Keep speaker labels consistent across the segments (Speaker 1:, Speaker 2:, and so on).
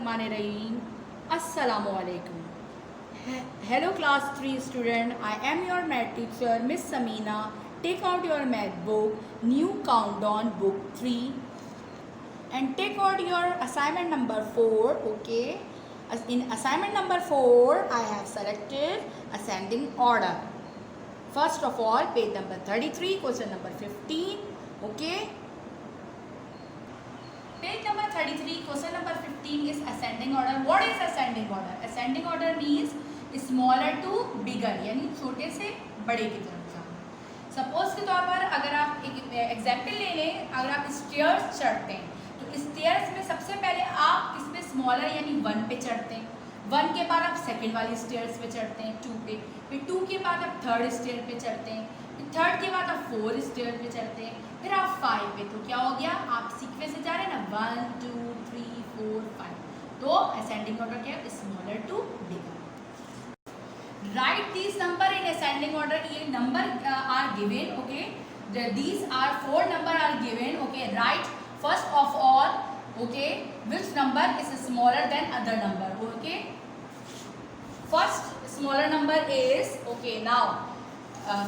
Speaker 1: Bismillahirrahmanirrahim. Assalamualaikum. Hello class 3 student. I am your math teacher Miss Samina. Take out your math book, new countdown book 3 and take out your assignment number 4. Okay. In assignment number 4 I have selected ascending order. First of all, page number 33, question number 15. Okay. Page number 33, question number 15 is ascending order. What is ascending order? Ascending order means smaller to bigger, यानी छोटे से बड़े की तरफ जाना. Suppose के तौर पर अगर आप एक एग्जाम्पल ले लें, अगर आप स्टेयर्स चढ़ते हैं तो स्टेयर्स में सबसे पहले आप किस पे स्मॉलर यानी 1 पे चढ़ते हैं. 1 के बाद आप सेकेंड वाली स्टेयर्स पे चढ़ते हैं 2 पे, फिर 2 के बाद आप थर्ड स्टेयर पे चढ़ते हैं, फिर थर्ड के बाद आप 4 स्टेयर पे चढ़ते हैं, फिर आप 5 पे. तो क्या हो गया, आप सीक्वेंस से जा रहे हैं ना 1 2 3 4 5. तो असेंडिंग ऑर्डर क्या है, smaller to bigger. Right this number in ascending order. ये number are given. Okay, these are 4 number are given. Okay, right first of all. Okay, which number is smaller than other number. Okay, first smaller number is. Okay, now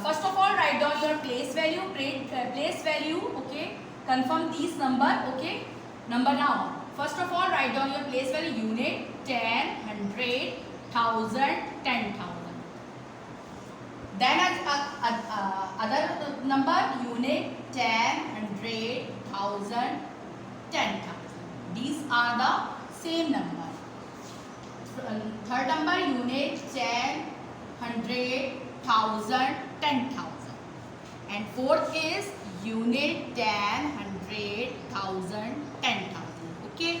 Speaker 1: first of all write down your place value. Place value. Okay, confirm these number. Okay, number. Now first of all write down your place value. Unit, 10, 100, 1000, 10,000. Then other number, unit, 10, 100, 1000, 10,000. These are the same number. Third number, unit, 10, 100, 1000, 10,000. And fourth is unit, 10, 100, 1000, 10,000. Okay.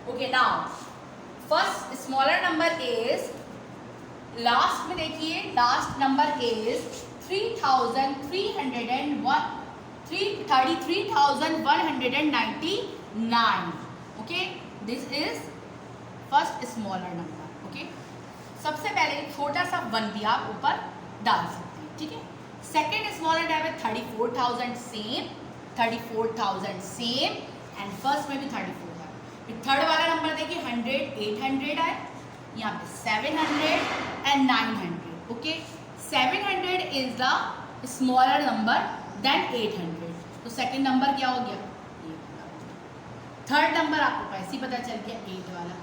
Speaker 1: Okay, now first smaller number is last में देखिए, last number is 33,199. Okay, this is first smaller number. Okay, सबसे पहले छोटा सा 1 भी आप ऊपर डाल सकते हैं. ठीक है. सेकेंड स्मॉलर टाइप है 34,000 सेम, 34,000 सेम एंड फर्स्ट में भी 34,000. फिर थर्ड वाला नंबर देखिए 100, 800 है, यहाँ पे 700 and 900. Okay, 700 is the smaller number than 800. तो सेकेंड नंबर क्या हो गया, थर्ड नंबर आपको कैसे ही पता चल गया, 8 वाला.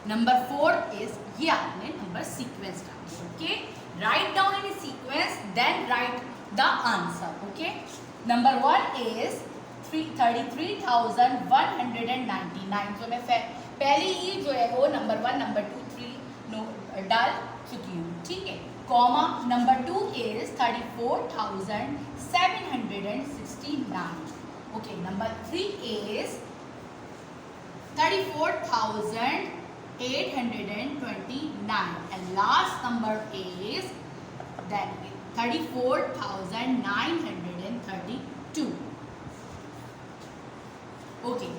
Speaker 1: नंबर 4 इज, ये आपने नंबर सीक्वेंस डाल. Okay, write down in sequence then write the answer. Okay, number 1 is 33,199. तो मैं पहले ही जो है वो नंबर 1, नंबर 2, 3 डाल चुकी हूँ. ठीक है. Comma number 2 is 34,769. Okay, number 3 is 34,829 and last number is then 34,932. Okay,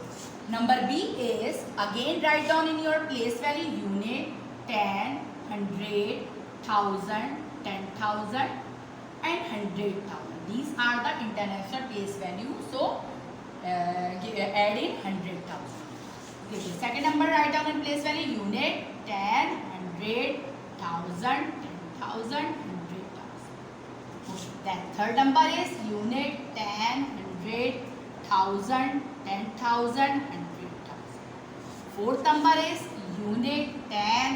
Speaker 1: number B is again write down in your place value unit, 10, 100, 1000, 10,000 and 100,000. These are the international place value, so add in 100,000. Second number write down in place value unit, 10, 100, 1000, 10,000, 100,000. Okay. Then third number is unit, 10, 100, 1000, 10,000, 100,000. Fourth number is unit, 10,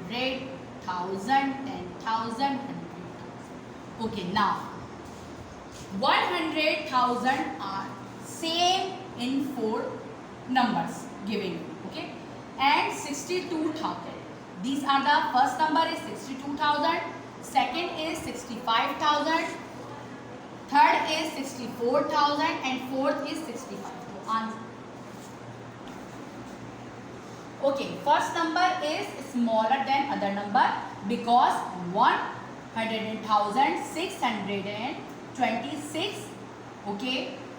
Speaker 1: 100, 1000, 10,000, 100,000. Okay, now 100,000 are same in 4 numbers given. Okay, and 62,000. These are the first number is 62,000, second is 65,000, third is 64,000 and fourth is 65,000. Answer. Okay, first number is smaller than other number because 100,626. Okay,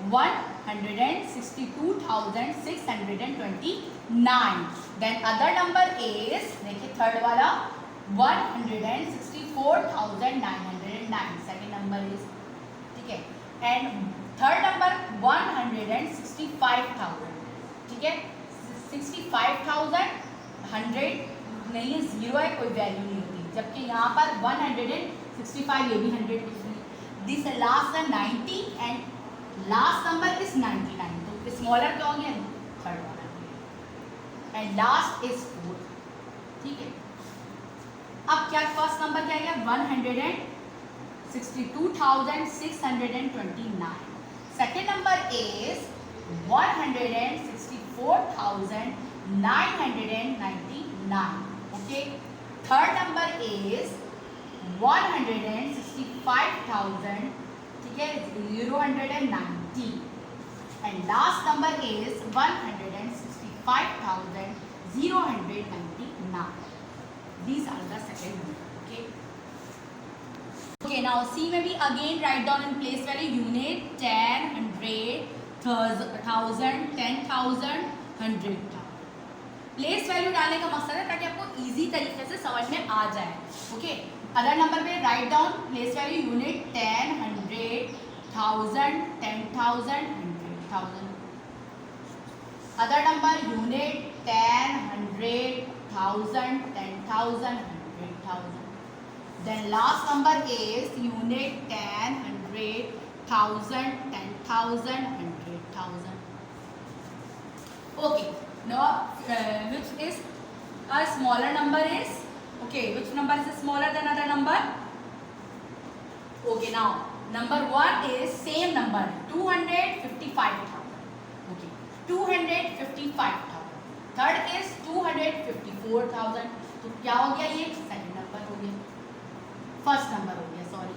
Speaker 1: 162,629. Then other number is, देखिए third वाला 164,909. Second number is, ठीक है. And third number 165,000. ठीक है. 65,000 100 नहीं है, 0 है, कोई वैल्यू नहीं होती, जबकि यहाँ पर 165 ये भी 100 कुछ नहीं. दिस लास्ट है 90 एंड लास्ट नंबर इज 99. तो स्मॉलर क्या हो गया, थर्ड वाला, एंड लास्ट इज 4. ठीक है. अब क्या फर्स्ट नंबर क्या है, 162,629. Second number is 164,999. Okay. Third number is 165,000, ठीक है, 090. And last number is 165,099. These are the second number. Okay. Okay. Now C में भी again write down in place value unit 10, 100, 1000, 10,000, 100,000. Place value डालने का मकसद है ताकि आपको इजी तरीके से समझ में आ जाए. ओके. अदर नंबर पे write down place value unit 10, 100, 1000, 10,000, 100,000. Other number unit 10, 100, 1000, 10,000, 100,000. Then last number is unit 10, 100, 1000, 10,000, 100,000. Okay. Now which is a smaller number is, okay, which number is smaller than other number? Okay. Now number 1 is same number 255,000. Okay. 255,000. Third is 254,000. तो क्या हो गया, ये second number हो गया, first number हो गया, sorry.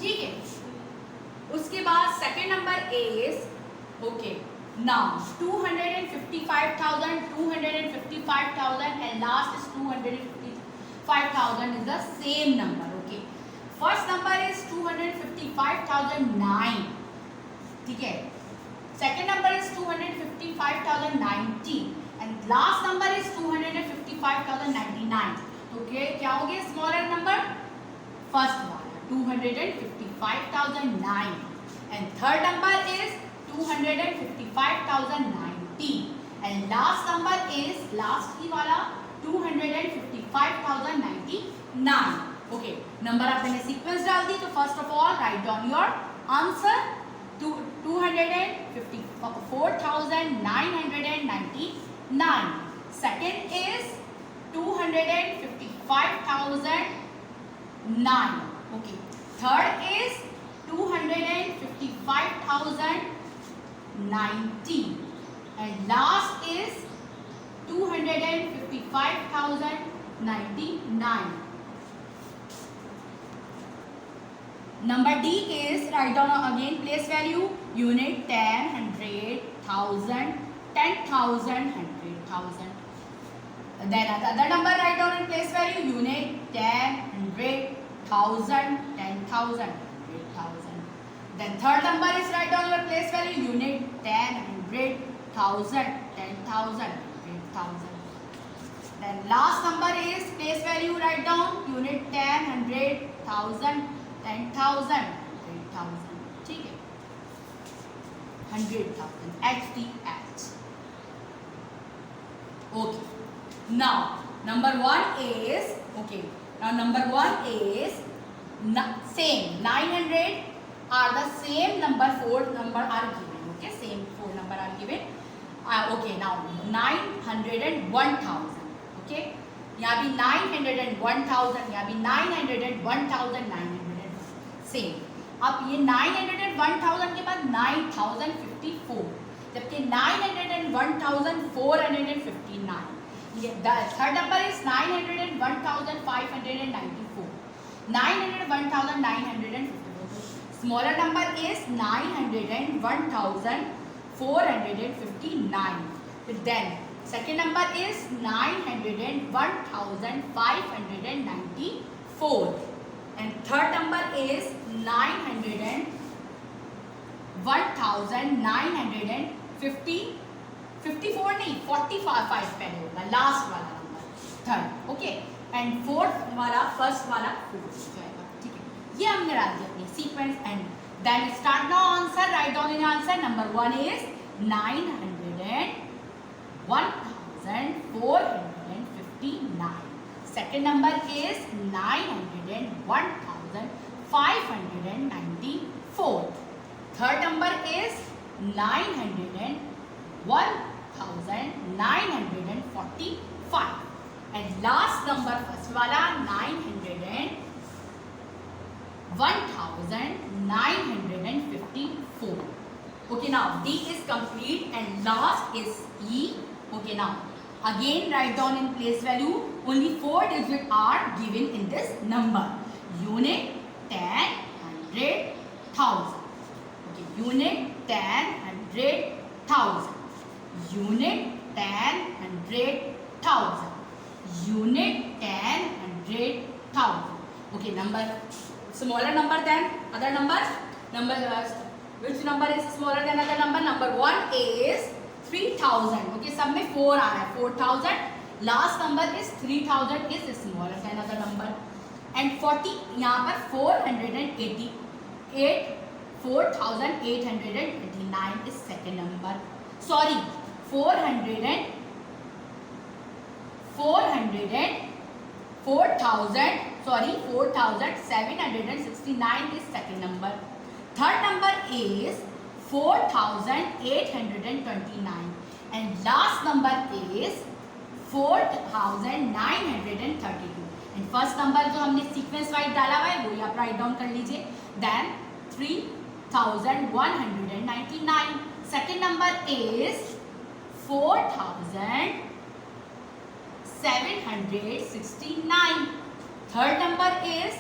Speaker 1: ठीक है. उसके बाद second number is, okay, now 255,000, 255,000 and last is 255,000 is the same number. Okay. First number is 255,009. ठीक है. Second number is 255,090 and last number is 255,099. तो क्या हो गया स्मॉलर नंबर, फर्स्ट वाला 255,009 and third number is 255,090 and last number is last ही वाला 255,099. Okay, number आपने sequence डाल दी. तो first of all write down your answer. 254,999. Second is 255,009. Okay. Third is 255,090 and last is 255,099. Number D is write down again place value unit 10, 100, 1000, 10,000, 100,000. Then other number write down in place value unit 10, 100, 1000, 10,000, 100,000. Then third number is write down your place value unit 10, 100, 1000, 10,000, 100,000. Then last number is place value write down unit 10, 100, 1000, 10,000, 100,000. ठीक है. 100,000 HDH. Okay. Now number 1 is, okay, now number 1 is same 900 are the same number, 4 number are given. Okay, same 4 number are given. Okay, now 900 and 1000. Okay, यहाँ भी 900 and 1000, यहाँ भी 900 and 1000, 900 same. अब ये 900 and 1000 के बाद 9054, जबकि 900 and 1459. ये third number is 900 and 1594. 900 and 1954. Smaller number is 900 and 1459. Then second number is 900 and 1594 and third number is 900 and 1950. 54 नहीं 45 पहले होगा, लास्ट वाला number third. Okay, and fourth वाला फर्स्ट वाला फोर्थ जाएगा. ठीक है, ये हमने डाल दिया अपनी sequence. And then start now answer. Write down in answer. Number 1 is 900 and 1459. Second number is 901,594. Third number is 901,945. And last number first वाला 901,954. Okay, now D is complete and last is E. Okay, now again write down in place value. Only 4 digits are given in this number. Unit, 10, 100, 1000. Okay, unit, 10, 100, 1000. Unit, 10, 100, 1000. Unit, 10, 100, 1000. Okay, number smaller number than other numbers. Which number is smaller than other number? Number 1 is 3000. Okay, सब में 4 आ रहा है. 4000. Last number is 3000 is smaller than other number. And 40 यहाँ पर 4,829 is second number. Sorry, 4,769 is second number. Third number is 4,829 and last number is 4,932. And first number जो हमने sequence wise डाला हुआ है वो आप write down कर लीजिए. Then 3,199. Second number is 4,769. Third number is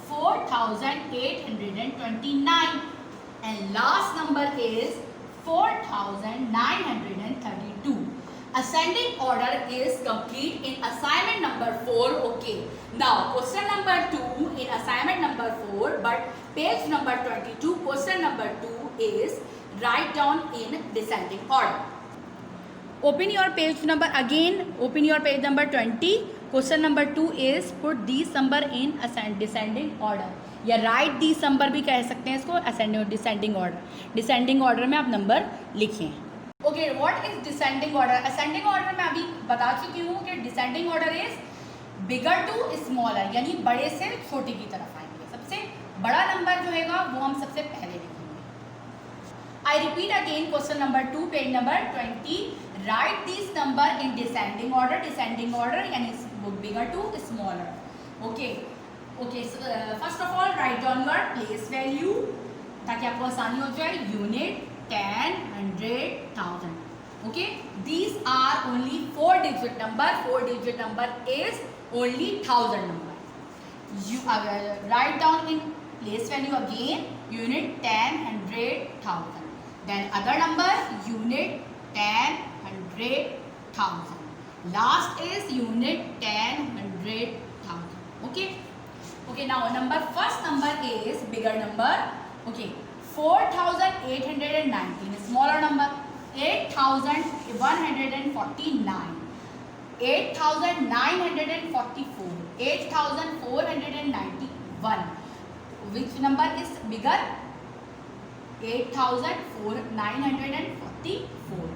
Speaker 1: 4,829 and last number is 4,932. Ascending order is complete in assignment number 4. Okay, now question number 2 in assignment number 4, but page number 22, question number 2 is write down in descending order. Open your page number again. Open your page number 20. Question number 2 is put these number in descending order. या right these number भी कह सकते हैं इसको. ascending और descending order. Descending order में आप number लिखें. Okay, what is descending order? Ascending order में अभी बता चुकी हूँ कि descending order is bigger to smaller, यानी बड़े से छोटे की तरफ आएंगे. सबसे बड़ा नंबर जो होगा वो हम सबसे पहले लिखेंगे. I repeat again question number 2 page number 20. Right this number in descending order. Descending order यानी bigger to smaller. Okay, first of all write down your place value ताकि आपको आसानी हो जाए. Unit, 10, 100, 1000. Okay, these are only 4 digit number. 4 digit number is only 1000 number. You write down in place value again. Unit, 10, 100, 1000. Then other number, unit, 10, 100, 1000. Last is unit, 10, 100, 1000. Okay. Okay, now first number is bigger number. Okay, 4,819 is smaller number. 8,149, 8,944, 8,491. Which number is bigger? 8,944.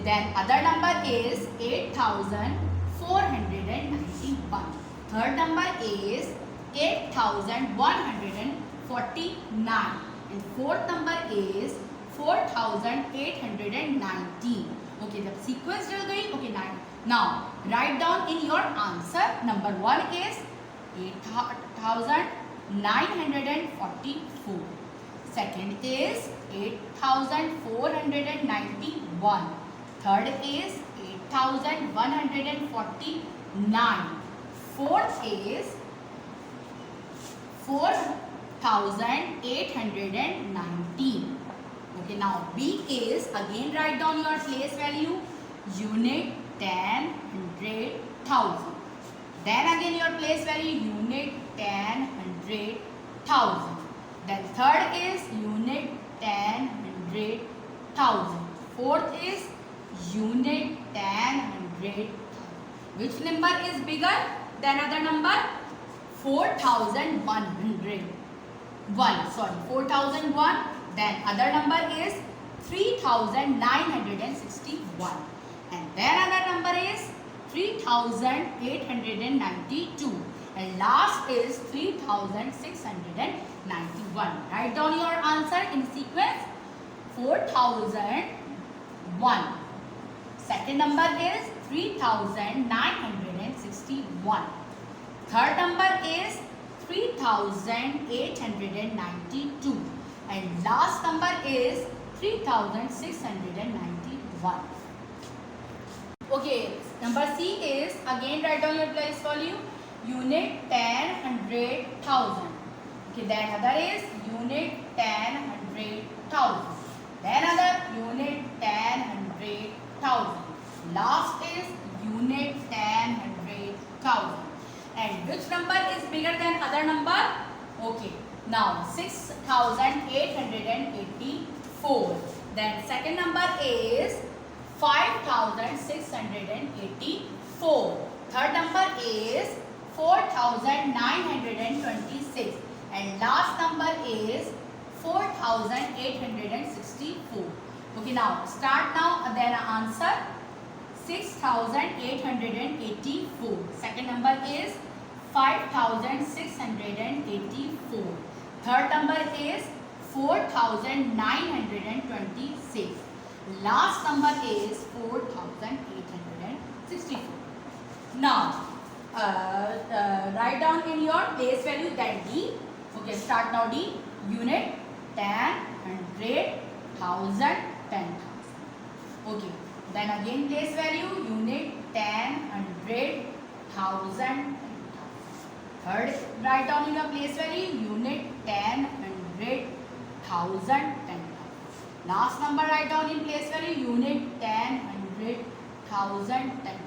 Speaker 1: Then other number is 8,491. Third number is 8,149 and fourth number is 4,819. Okay, the sequence चल गई. Okay, now write down in your answer. Number 1 is 8,944. Second is 8,491. Third is 8,149. Fourth is 4,819. Okay, now B is again write down your place value. Unit, 10, 100, 1000. Then again your place value. Unit, 10, 100, 1000. Then third is unit, 10, 100, 1000. Fourth is unit, 10, 100, 1000. Which number is bigger than other number? 4,101. Sorry, 4,001. Then other number is 3,961. And then other number is 3892, and last is 3691. Write down your answer in sequence. 4001. Second number is 3961. Third number is 3892, and last number is 3691. Okay, number C is, again write down your place value, unit 10, 100, 1000. Okay, then other is unit 10, 100, 1000. Then other unit 10, 100, 1000. Last is unit 10, 100, 1000. And which number is bigger than other number? Okay, now 6884. Then second number is 5684. Third number is 4926, and last number is 4864. Okay, now start now, then answer. 6884. Second number is 5684. Third number is 4926. Last number is 4864. Now write down in your place value, then D. Okay, start now. D, unit 10, 100, 1000, 10,000. Okay, then again place value, unit 10, 100, 1000, 10,000. Third, write down in your place value, unit 10, 100, 1000, 10,000. Last number write down in place value, unit 10, 100, 1000, 10,000.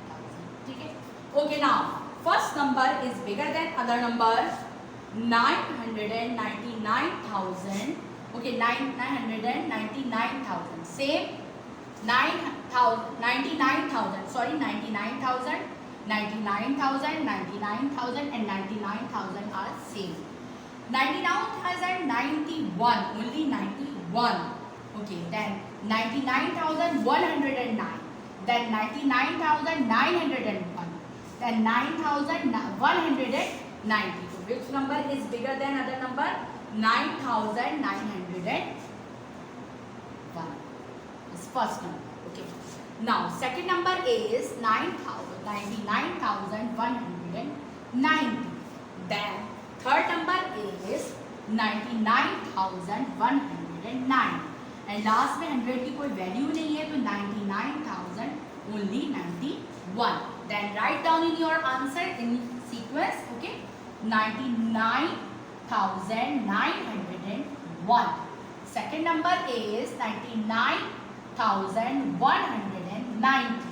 Speaker 1: Okay. Okay, now first number is bigger than other number. 999,000. Okay, 999,000. Same. 99,000. Sorry, 99,000. 99,000, 99,000 and 99,000 are same. 99,091, only 91. Okay, then 99,109, then 99,901, then 9,190. So which number is bigger than other number? 9,901 is first number. Okay. Now second number is 99,190. Then third number is 99,109, and last में 100 की कोई value नहीं है, तो 99,000 only 91. Then write down in your answer in sequence. Okay, 99,901. Second number is 99,190.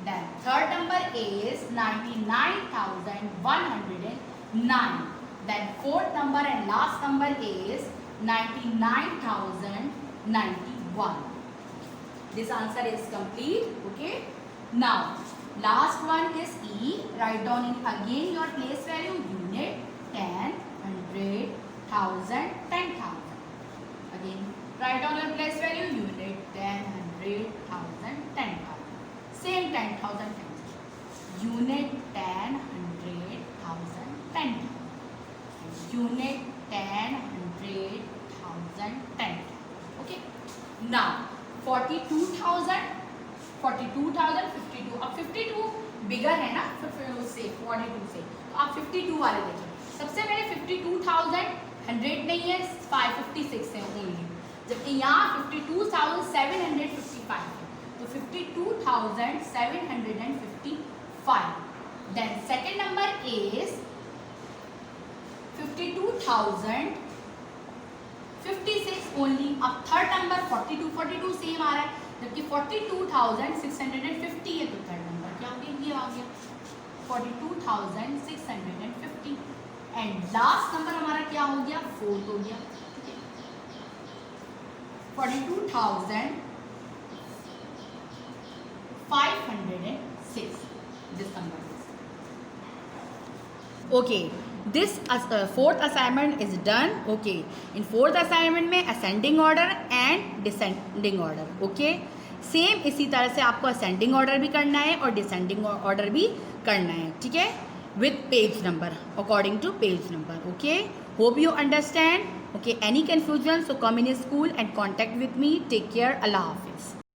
Speaker 1: Then third number is 99,109. Then fourth number and last number is 99,091. This answer is complete. Okay. Now last one is E. Write down in again your place value, unit 10, 100, 1000, 10,000. Again write down your place value, unit 10, 100, 1000, 10,000. Same 10,000 times. Unit 10, 100, 1000, 10,000. Unit 10, 100, 1000, 10,000. Okay. Now 42,000, 52, अब 52 बिगर है ना, उससे 42 से, तो आप 52 वाले देखिए. सबसे पहले 52,000 100 नहीं है, 556 है ओनली, जबकि यहाँ 52,755 है, तो 52,755. Then second number is 52,056 only. अब थर्ड नंबर 42 सेम आ रहा है, जबकि 42,650 है, तो थर्ड नंबर क्या हो गया, ये आ गया 42,650. एंड लास्ट नंबर हमारा क्या हो गया, 4 हो गया. 42,506. This number is okay. This fourth assignment is done. Okay, in fourth assignment में ascending order and descending order. Okay, same इसी तरह से आपको असेंडिंग ऑर्डर भी करना है और डिसेंडिंग ऑर्डर भी करना है, ठीक है, with page number, according to page number. Okay, hope you understand. Okay, any confusion, so come in school and contact with me. Take care. अल्लाह हाफिज़.